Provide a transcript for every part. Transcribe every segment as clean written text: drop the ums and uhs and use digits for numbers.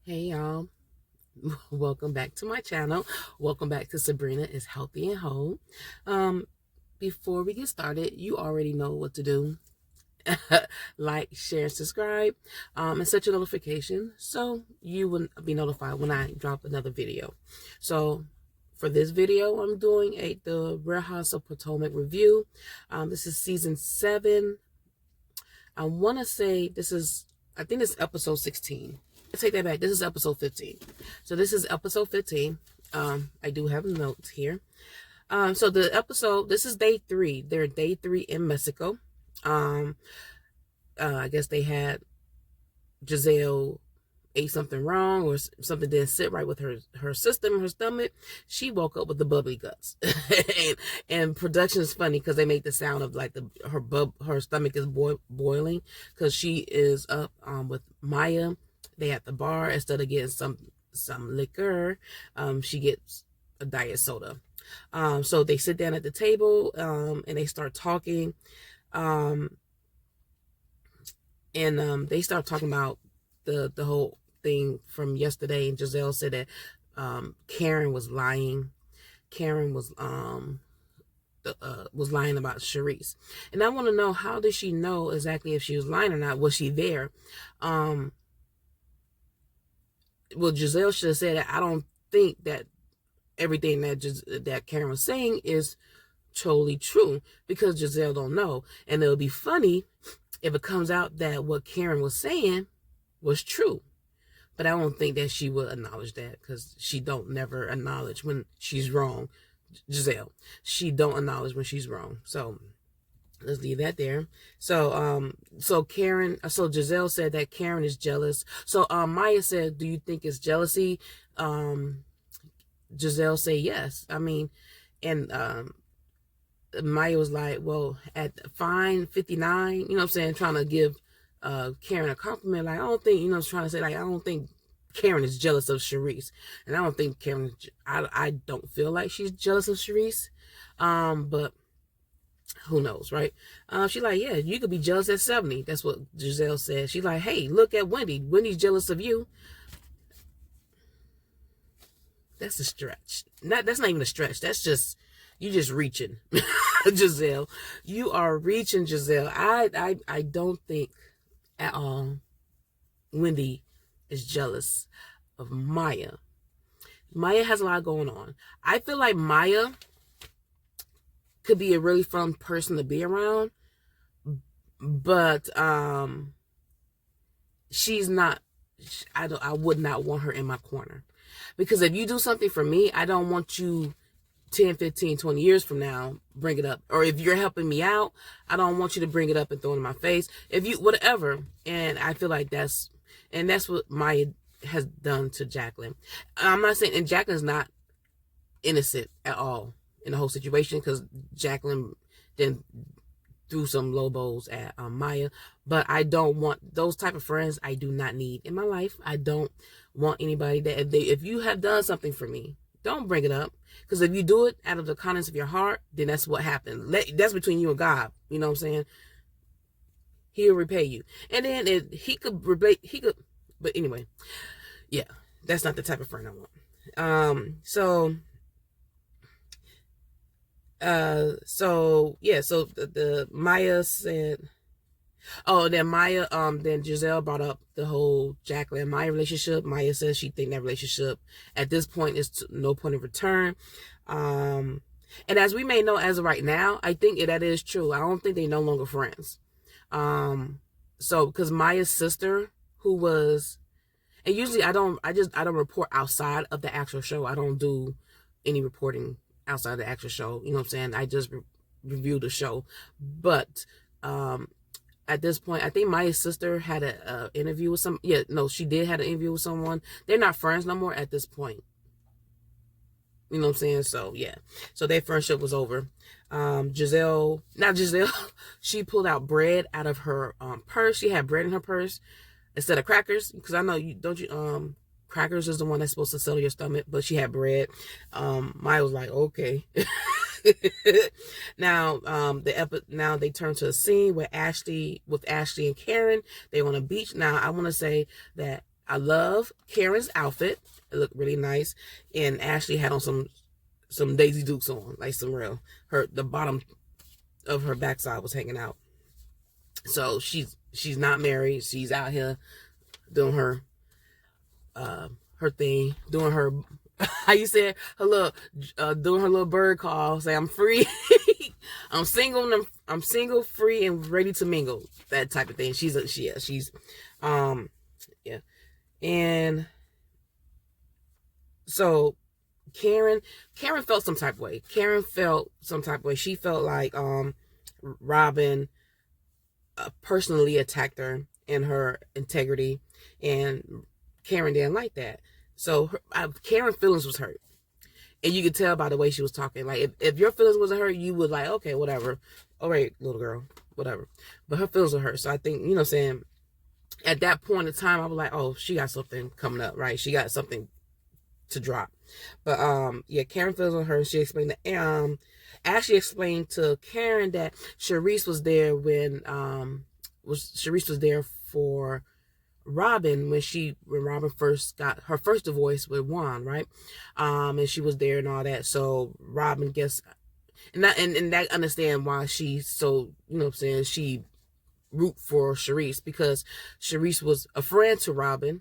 Hey y'all, welcome back to my channel. Welcome back to Sabrina is Healthy and Whole. Um, Before we get started, you already know what to do. Like, share, subscribe, and set your notification so you will be notified when I drop another video. So for this video, I'm doing the Real House of Potomac review. This is season 7. I want to say I think this is episode 16. I take that back. This is episode 15. So this is episode 15. I do have notes here. So the episode, this is day 3. They're day 3 in Mexico. I guess they had Giselle ate something wrong or something didn't sit right with her system, her stomach. She woke up with the bubbly guts. and production is funny because they make the sound of like her stomach is boiling because she is up with Maya. They at the bar. Instead of getting some liquor, she gets a diet soda. So they sit down at the table and they start talking. They start talking about the whole thing from yesterday, and Giselle said that Karen was lying. Karen was lying about Charisse, and I want to know, how did she know exactly if she was lying or not? Was she there? Well, Giselle should have said that. I don't think that everything that Karen was saying is totally true, because Giselle don't know, and it'll be funny if it comes out that what Karen was saying was true. But I don't think that she will acknowledge that, because she don't never acknowledge when she's wrong. Giselle, she don't acknowledge when she's wrong. So let's leave that there. So Giselle said that Karen is jealous. So Maya said, "Do you think it's jealousy?" Giselle said yes. I mean, and Maya was like, well, at fine 59, you know what I'm saying, trying to give Karen a compliment. Like, I don't think, trying to say, like, I don't think Karen is jealous of Charisse. And I don't think I don't feel like she's jealous of Charisse. But who knows, right? She's like, yeah, you could be jealous at 70. That's what Giselle said. She's like, hey, look at Wendy. Wendy's jealous of you. That's a stretch. That's not even a stretch. That's just, you just reaching. Giselle, you are reaching, Giselle. I don't think at all Wendy is jealous of Maya. Maya has a lot going on. I feel like Maya could be a really fun person to be around, but she's not. I would not want her in my corner, because if you do something for me, I don't want you 10, 15, 20 years from now, bring it up. Or if you're helping me out, I don't want you to bring it up and throw it in my face. If you, whatever. And I feel like that's what Maya has done to Jacqueline. I'm not saying, and Jacqueline's not innocent at all in the whole situation, because Jacqueline then threw some low blows at Maya. But I don't want those type of friends. I do not need in my life. I don't want anybody that, if you have done something for me, don't bring it up. Because if you do it out of the kindness of your heart, then that's what happened. That's between you and God. You know what I'm saying? He'll repay you. And then he could, but anyway, yeah, that's not the type of friend I want. So the Maya said, oh, then Giselle brought up the whole Jacqueline and Maya relationship. Maya says she think that relationship at this point is no point of return. And as we may know, as of right now, I think that is true. I don't think they're no longer friends. So because Maya's sister, who was, and usually I don't report outside of the actual show. I don't do any reporting outside of the actual show. You know what I'm saying? I just review the show. But at this point, I think Maya's sister had an interview with she did have an interview with someone. They're not friends no more at this point. You know what I'm saying? So, yeah. So their friendship was over. Giselle, she pulled out bread out of her purse. She had bread in her purse instead of crackers. Because I know, crackers is the one that's supposed to settle your stomach. But she had bread. Maya was like, okay. Now they turn to a scene with Ashley and Karen. They on a beach. Now I want to say that I love Karen's outfit. It looked really nice. And Ashley had on some Daisy Dukes on, like some real. The bottom of her backside was hanging out. So she's not married. She's out here doing her thing, doing her how you said her little doing her little bird call. Say I'm free. I'm single, free, and ready to mingle. That type of thing. She's yeah. And so Karen felt some type of way. She felt like Robin personally attacked her and her integrity, and Karen didn't like that. So Karen's feelings was hurt. And you could tell by the way she was talking. Like, if your feelings wasn't hurt, you would like, okay, whatever. All right, little girl, whatever. But her feelings were hurt. So I think, you know what I'm saying, at that point in time, I was like, oh, she got something coming up, right? She got something to drop. But, yeah, Karen feels on her. She explained that, Ashley explained to Karen that Charisse was there when, Charisse was there for Robin when Robin first got her first divorce with Juan, right? And she was there and all that. So Robin guess, and that understand why she so, you know what I'm saying, she root for Charisse, because Charisse was a friend to Robin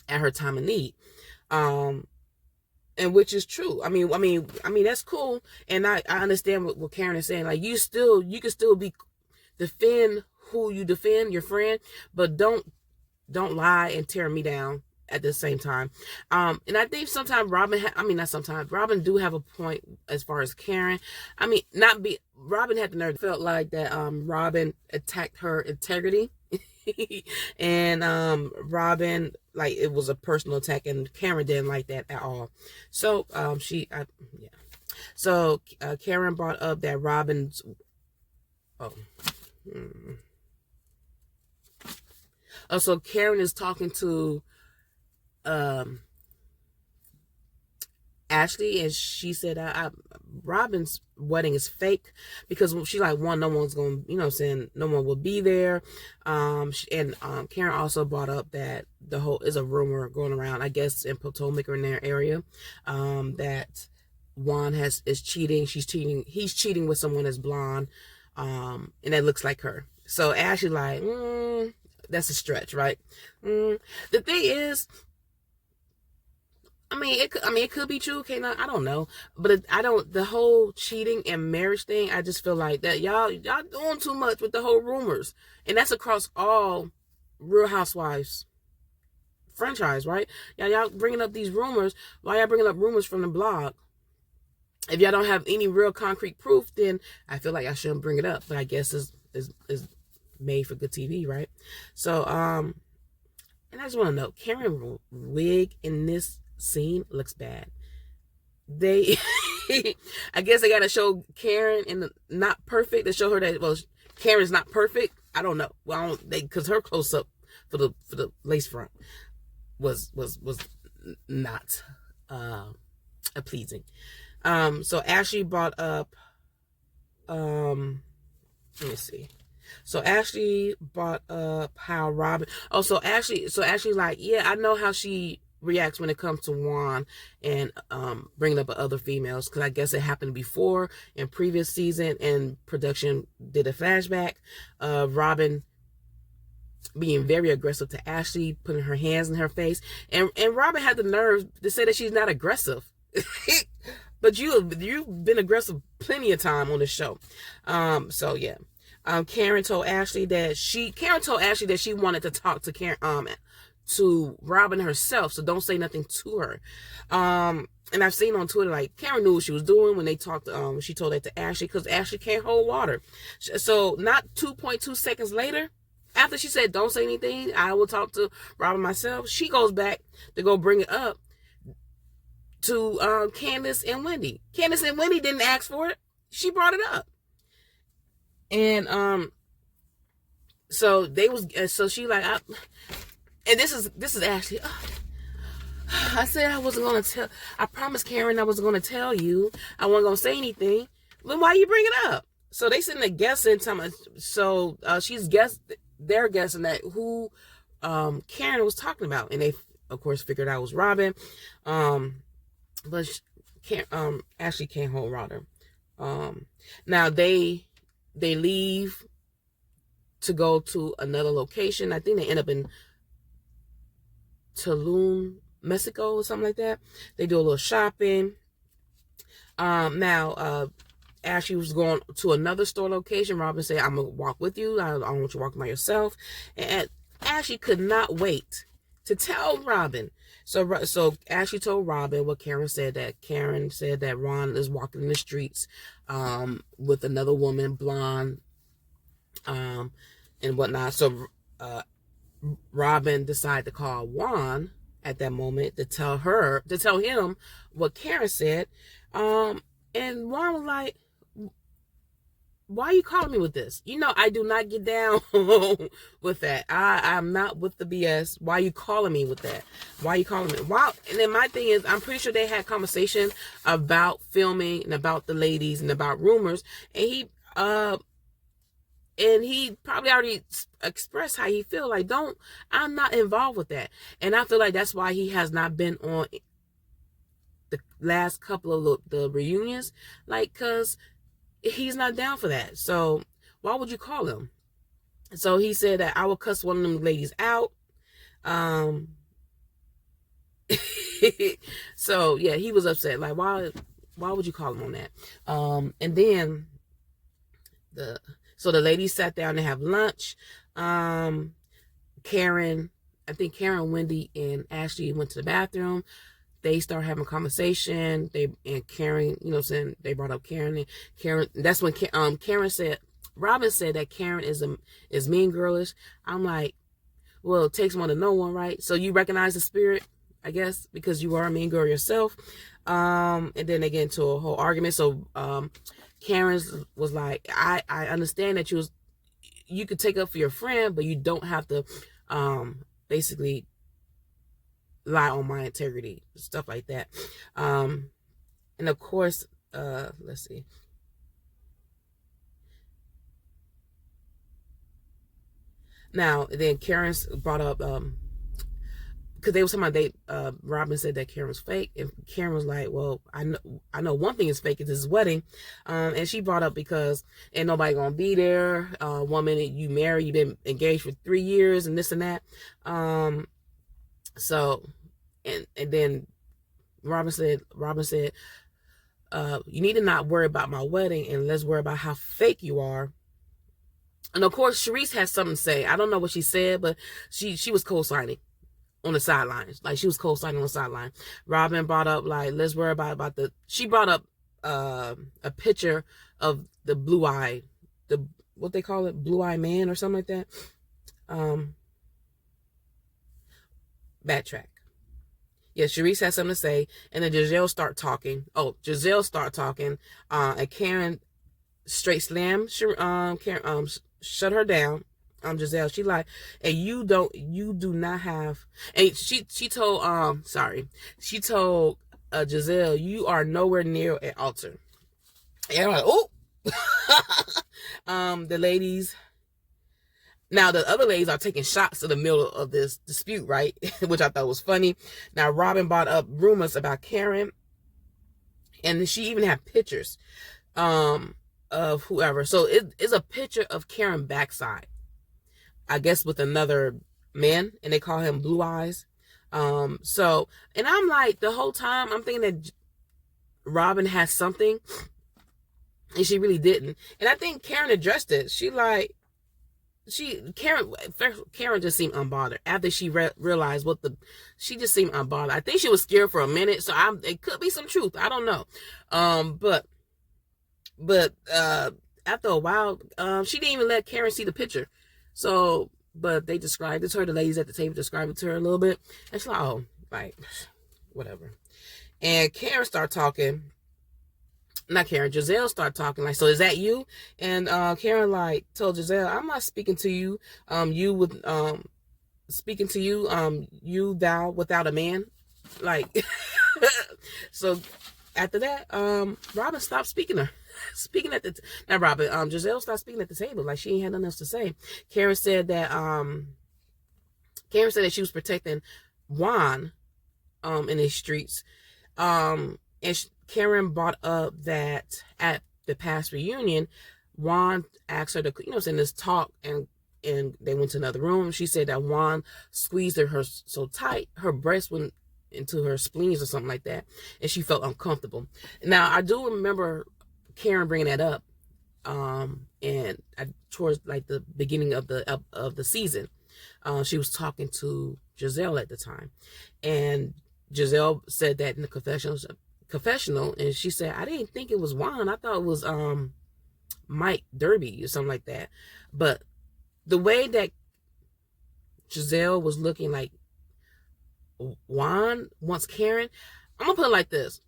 at her time of need. And which is true. I mean that's cool. And I understand what Karen is saying. Like, you can still defend who you defend, your friend, but don't lie and tear me down at the same time. And I think sometimes Robin do have a point as far as Karen. Robin had the nerve, felt like that Robin attacked her integrity. And Robin, like, it was a personal attack, and Karen didn't like that at all. So So Karen brought up that Robin's so Karen is talking to Ashley, and she said Robin's wedding is fake, because she like, one, no one's going, you know what I'm saying, no one will be there. And Karen also brought up that is a rumor going around, I guess in Potomac or in their area, that Juan is cheating. He's cheating with someone that's blonde, and that looks like her. So Ashley like, that's a stretch, right? The thing is, it could be true. Okay, I don't know, but the whole cheating and marriage thing, I just feel like that y'all doing too much with the whole rumors, and that's across all Real Housewives franchise, right? Y'all bringing up these rumors. Why y'all bringing up rumors from the blog? If y'all don't have any real concrete proof, then I feel like I shouldn't bring it up. But I guess it's made for good TV, right? So, and I just want to know, Karen wig in this scene looks bad. I guess they got to show Karen in the not perfect to show her that, well, Karen's not perfect. I don't know. Well, because her close up for the lace front was not pleasing. So Ashley brought up, let me see. So Ashley brought up how Robin, so Ashley like, yeah, I know how she reacts when it comes to Juan and bringing up other females, because I guess it happened before in previous season, and production did a flashback of Robin being very aggressive to Ashley, putting her hands in her face, and Robin had the nerve to say that she's not aggressive. But you've been aggressive plenty of time on the show. So yeah. Karen told Ashley that she wanted to talk to Robin herself, so don't say nothing to her. And I've seen on Twitter, like, Karen knew what she was doing when they talked. She told that to Ashley, because Ashley can't hold water. So not 2.2 seconds later, after she said, "Don't say anything, I will talk to Robin myself," she goes back to go bring it up to Candace and Wendy. Candace and Wendy didn't ask for it; she brought it up. And so she like, and this is Ashley. I said I wasn't gonna tell. I promised Karen I wasn't gonna tell you. I wasn't gonna say anything. Then why you bring it up? So they sitting there guessing. So they're guessing that who Karen was talking about, and they of course figured out it was Robin. But Ashley can't hold Robin. Now they leave to go to another location. I think they end up in Tulum, Mexico, or something like that. They do a little shopping. Now Ashley was going to another store location. Robin said, "I'm gonna walk with you. I don't want you walking by yourself." And Ashley could not wait to tell Robin. So Ashley told Robin what Karen said. That Karen said that Ron is walking in the streets with another woman, blonde, and whatnot. So Robin decided to call Juan at that moment to tell him what Karen said. And Juan was like, "Why are you calling me with this? You know, I do not get down with that. I'm not with the BS. Why are you calling me with that? Why are you calling me?" Wow. And then my thing is, I'm pretty sure they had conversation about filming and about the ladies and about rumors. And he probably already expressed how he feel. Like, I'm not involved with that. And I feel like that's why he has not been on the last couple of the reunions. Like, because he's not down for that. So why would you call him? So he said that I will cuss one of them ladies out. So yeah, he was upset. Like, why would you call him on that? And then so the ladies sat down to have lunch. Karen, Wendy, and Ashley went to the bathroom. They start having a conversation. Karen, saying they brought up Karen. And Karen, that's when Karen said, Robin said that Karen is mean girlish. I'm like, well, it takes one to know one, right? So you recognize the spirit, I guess, because you are a mean girl yourself. And then they get into a whole argument. So Karen was like, I understand that you could take up for your friend, but you don't have to basically lie on my integrity, stuff like that. And of course, let's see. Now, then Karen brought up, because they were talking about Robin said that Karen was fake, and Karen was like, well, I know one thing is fake, is his wedding. And she brought up because ain't nobody gonna be there. 1 minute you married, you've been engaged for 3 years, and this and that. So, and then Robin said, you need to not worry about my wedding, and let's worry about how fake you are. And of course, Charisse had something to say. I don't know what she said, but she was co-signing on the sidelines. Like, she was co-signing on the sideline. Robin brought up, like, let's worry about she brought up a picture of the blue-eye, what they call it, blue-eye man or something like that. Backtrack. Yeah, Charisse had something to say, and then Giselle start talking. And Karen straight slammed Karen, shut her down. Giselle, she like, and you do not have, and she told Giselle, you are nowhere near an altar. And I'm like, oh. The ladies, now the other ladies are taking shots in the middle of this dispute, right? Which I thought was funny. Now Robin brought up rumors about Karen, and she even had pictures of whoever. So it is a picture of Karen backside, I guess, with another man, and they call him Blue Eyes. So, and I'm like, the whole time I'm thinking that Robin has something, and she really didn't. And I think Karen addressed it. Karen just seemed unbothered after she realized she just seemed unbothered. I think she was scared for a minute, so it could be some truth. I don't know. But after a while, she didn't even let Karen see the picture. So, but they described it to her. The ladies at the table described it to her a little bit. And she's like, oh, like, whatever. And Karen started talking. Not Karen, Giselle started talking, like, so is that you? And Karen, like, told Giselle, I'm not speaking to you. Speaking to you, you thou without a man. Like, so after that, Robin stopped speaking to her. Giselle stopped speaking at the table. Like, she ain't had nothing else to say. Karen said that Karen said that she was protecting Juan in the streets. And Karen brought up that at the past reunion, Juan asked her to, in this talk, and they went to another room. She said that Juan squeezed her so tight, her breast went into her spleens or something like that, and she felt uncomfortable. Now, I do remember Karen bringing that up, and towards like the beginning of the season, she was talking to Gizelle at the time, and Gizelle said that in the confessional, and she said, I didn't think it was Juan. I thought it was Mike Derby or something like that. But the way that Gizelle was looking like Juan wants Karen, I'm gonna put it like this.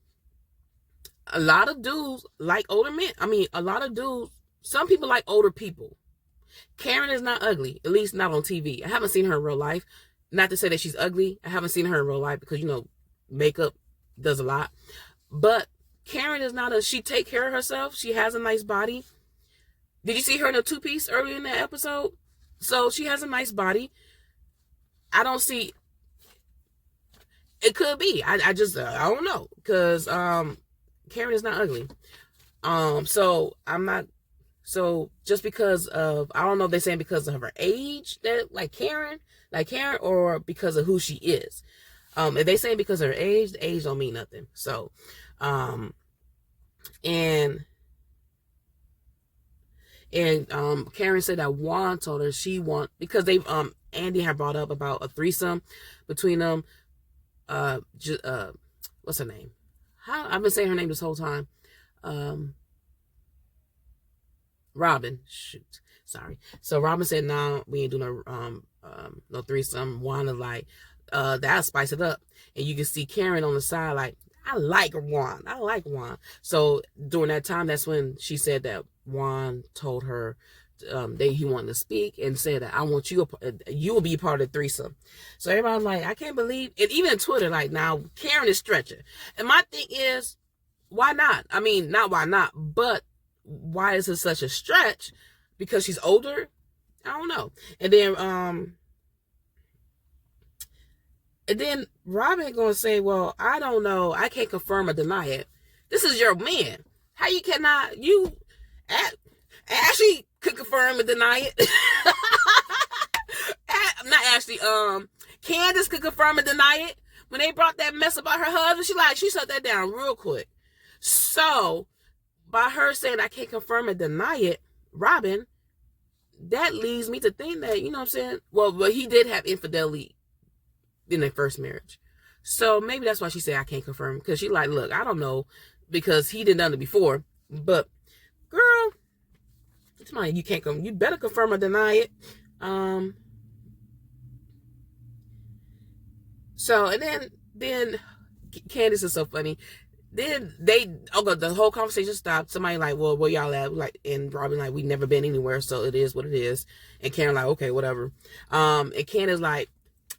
A lot of dudes like older men. I mean, a lot of dudes, some people like older people. Karen is not ugly, at least not on TV. I haven't seen her in real life. Not to say that she's ugly. I haven't seen her in real life because, makeup does a lot. But Karen is not she take care of herself. She has a nice body. Did you see her in a two-piece earlier in that episode? So she has a nice body. I don't see, it could be. I don't know. Because Karen is not ugly. So just because of, I don't know if they're saying because of her age that like Karen, or because of who she is. If they saying because of her age, the age don't mean nothing. So, and Karen said that Juan told her because they Andy had brought up about a threesome between them. What's her name? I've been saying her name this whole time. Robin. Shoot. Sorry. So Robin said, no, we ain't doing no threesome. Juan is like, that'll spice it up. And you can see Karen on the side like, I like Juan. So during that time, that's when she said that Juan told her that he wanted to speak and said that I want you will be a part of the threesome. So everybody's like, I can't believe, and even Twitter, like, now Karen is stretching. And my thing is, why not? I mean, not why not, but why is it such a stretch? Because she's older? I don't know. And then Robin gonna say, well, I don't know. I can't confirm or deny it. This is your man. How you cannot, Ashley could confirm and deny it. Not Ashley, Candace could confirm and deny it. When they brought that mess about her husband, she shut that down real quick. So, by her saying I can't confirm and deny it, Robin, that leads me to think that, you know what I'm saying? Well, but he did have infidelity in their first marriage. So maybe that's why she said I can't confirm. Because she like, look, I don't know. Because he didn't done it before. But, girl, it's mine. You can't come. You better confirm or deny it. So, and then Candace is so funny. Then the whole conversation stopped. Somebody like, well, where y'all at? Like, and Robin like, we never been anywhere, so it is what it is. And Karen like, okay, whatever. And Candace like,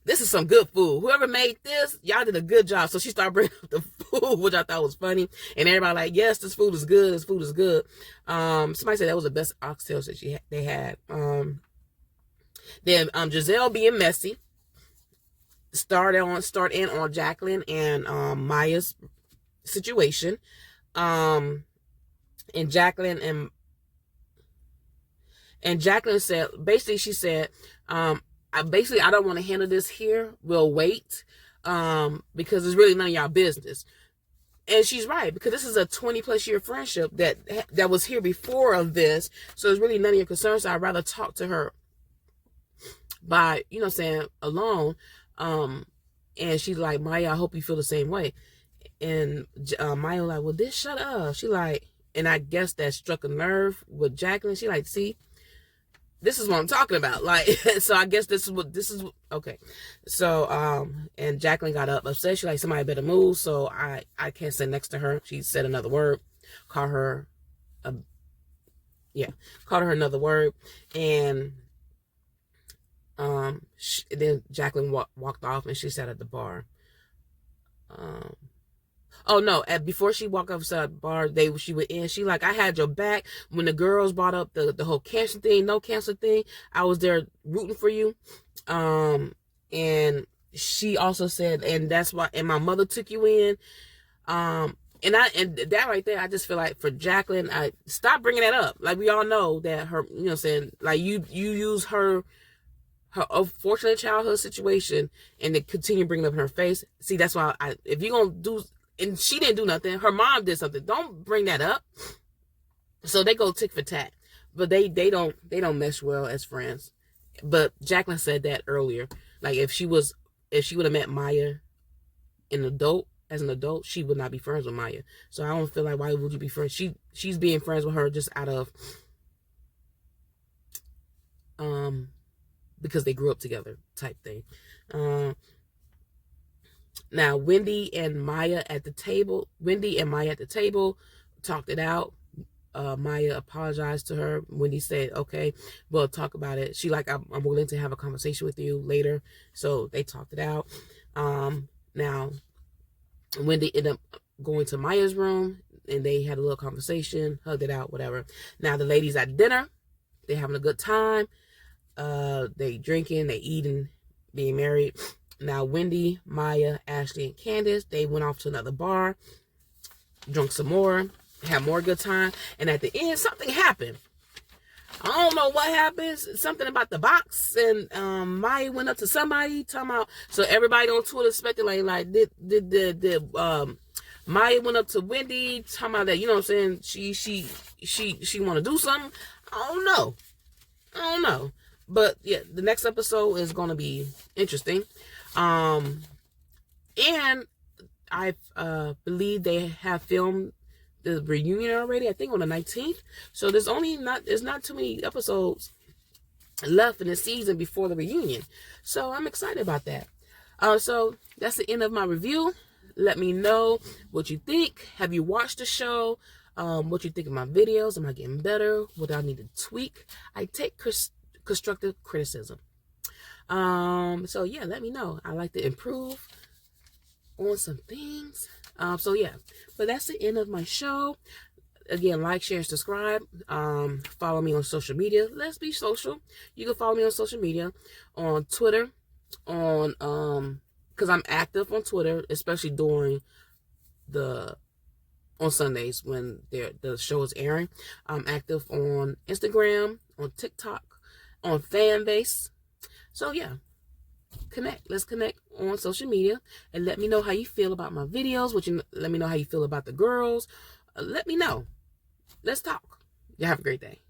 this is some good food. Whoever made this, y'all did a good job. So she started bringing up the food, which I thought was funny. And everybody like, yes, this food is good. This food is good. Somebody said that was the best oxtails that they had. Then Gizelle being messy. Start in on Jacqueline and Maya's situation. And Jacqueline said, basically she said, I don't want to handle this here. We'll wait. Because it's really none of y'all business. And she's right, because this is a 20+ year friendship that was here before of this. So it's really none of your concern. So I'd rather talk to her by, alone. And she's like, Maya, I hope you feel the same way. And Maya like, well, shut up. She like, and I guess that struck a nerve with Jacqueline. She like, see, this is what I'm talking about. Like, so I guess this is okay. So, and Jacqueline got upset. She like, somebody better move. So I can't sit next to her. She said another word, called her another word. And, then Jacqueline walked off and she sat at the bar. Oh no! Before she walked outside the bar, she went in. She like, I had your back when the girls brought up the whole cancer thing, no cancer thing. I was there rooting for you. And And she also said, and that's why, and my mother took you in. And that right there, I just feel like for Jacqueline, I stop bringing that up. Like, we all know that her, you know what I'm saying, like you use her unfortunate childhood situation and to continue bringing up in her face. See, that's why if you're going to do, and she didn't do nothing, her mom did something, don't bring that up. So they go tick for tat, but they don't mesh well as friends. But Jacqueline said that earlier. Like, if she would have met Maya as an adult, she would not be friends with Maya. So I don't feel like, why would you be friends? She's being friends with her just out of because they grew up together type thing. Now Wendy and Maya at the table talked it out. Maya apologized to her. Wendy said, okay, we'll talk about it. She like, I'm willing to have a conversation with you later. So they talked it out. Now Wendy ended up going to Maya's room and they had a little conversation, hugged it out, whatever. Now the ladies at dinner, they're having a good time. They drinking, they eating, being married. Now Wendy, Maya, Ashley, and Candace, they went off to another bar, drunk some more, had more good time, and at the end something happened. I don't know what happens. Something about the box, and Maya went up to somebody talking about. So everybody on Twitter speculating like, did Maya went up to Wendy talking about that? You know what I'm saying? She want to do something. I don't know. But yeah, the next episode is gonna be interesting. And I believe they have filmed the reunion already, I think on the 19th. So there's not too many episodes left in the season before the reunion. So I'm excited about that. So that's the end of my review. Let me know what you think. Have you watched the show? What you think of my videos? Am I getting better? What do I need to tweak? I take constructive criticism. So yeah, let me know. I like to improve on some things. So yeah, but that's the end of my show. Again, like, share, and subscribe. Follow me on social media. Let's be social. You can follow me on social media, on Twitter, on because I'm active on Twitter, especially during on Sundays when the show is airing. I'm active on Instagram, on TikTok, on Fanbase. So yeah, let's connect on social media and let me know how you feel about my videos. Let me know how you feel about the girls. Let me know. Let's talk. You have a great day.